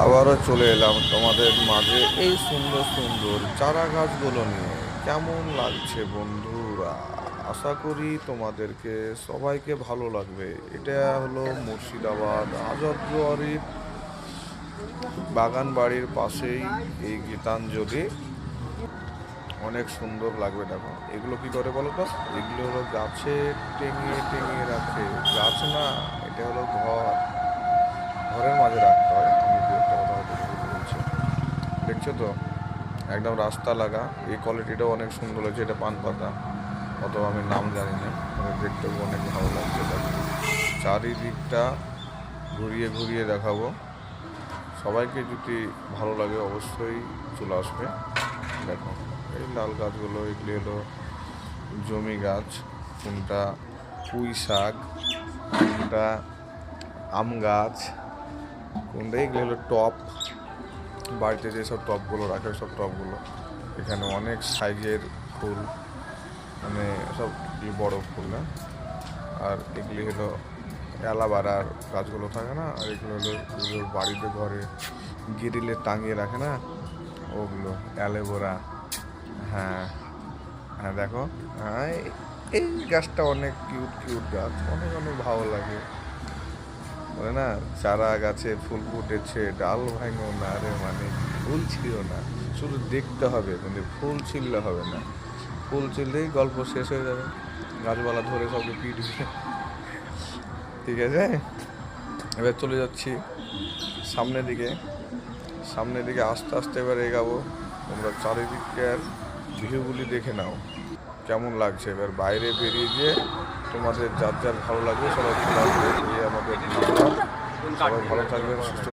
আবারও চলে এলাম তোমাদের মাঝে এই সুন্দর সুন্দর চারা গাছগুলো নিয়ে। কেমন লাগছে বন্ধুরা? আশা করি তোমাদেরকে সবাইকে ভালো লাগবে। এটা হলো মুর্শিদাবাদ হাজারদুয়ারির বাগান বাড়ির পাশেই এই গীতাঞ্জলি। অনেক সুন্দর লাগবে। দেখো এগুলো কি করে বলো তো, এগুলো হলো গাছে টেঙিয়ে টেঙিয়ে রাখে। গাছ না, এটা হলো ঘর, ঘরের মাঝে রাখতে হয়। আমি দু একটা কথা হয়তো ভুল বলছি। দেখছো তো, একদম রাস্তা লাগা। এই কোয়ালিটিটাও অনেক সুন্দর হয়েছে। এটা পান পাতা, অথবা আমি নাম জানি না, তবে দেখতেও অনেক ভালো লাগছে। দেখো চারিদিকটা ঘুরিয়ে ঘুরিয়ে দেখাবো। সবাইকে যদি ভালো লাগে অবশ্যই চলে আসবে। দেখো এই লাল গাছগুলো, এগুলি হলো জমি গাছ। কোনটা পুঁই শাক, কোনটা আম গাছ, কোনটা এগুলো হলো টপ। বাড়িতে যেসব টবগুলো রাখে সব টবগুলো। এখানে অনেক সাইজের ফুল, মানে সব বড় ফুল না। আর এগুলি হলো অ্যালোভেরার গাছগুলো থাকে না, আর এগুলো হলো যেগুলো বাড়িতে ঘরে গ্রিলে টাঙিয়ে রাখে না, ওগুলো অ্যালোভেরা। হ্যাঁ হ্যাঁ, দেখো। হ্যাঁ, এই গাছটা অনেক কিউট কিউট গাছ, অনেক অনেক ভালো লাগে। বলে না, চারা গাছে ফুল ফুটেছে ডাল ভাঙো না রে, মানে ফুল ছিল না, শুধু দেখতে হবে, কিন্তু ফুল ছিললে হবে না। ফুল ছিললেই গল্প শেষ হয়ে যাবে, গাছপালা ধরে সবকে পিটবে। ঠিক আছে, এবার চলে যাচ্ছি সামনের দিকে। সামনের দিকে আস্তে আস্তে এবার এগাবো। তোমরা চারিদিকের ভিউগুলি দেখে নাও কেমন লাগছে। এবার বাইরে বেরিয়ে গিয়ে তোমাদের যার যার ভালো লাগবে সবাই চলে আসবে। এই আমাদের নাম্বার। সবাই ভালো থাকবেন, সুস্থ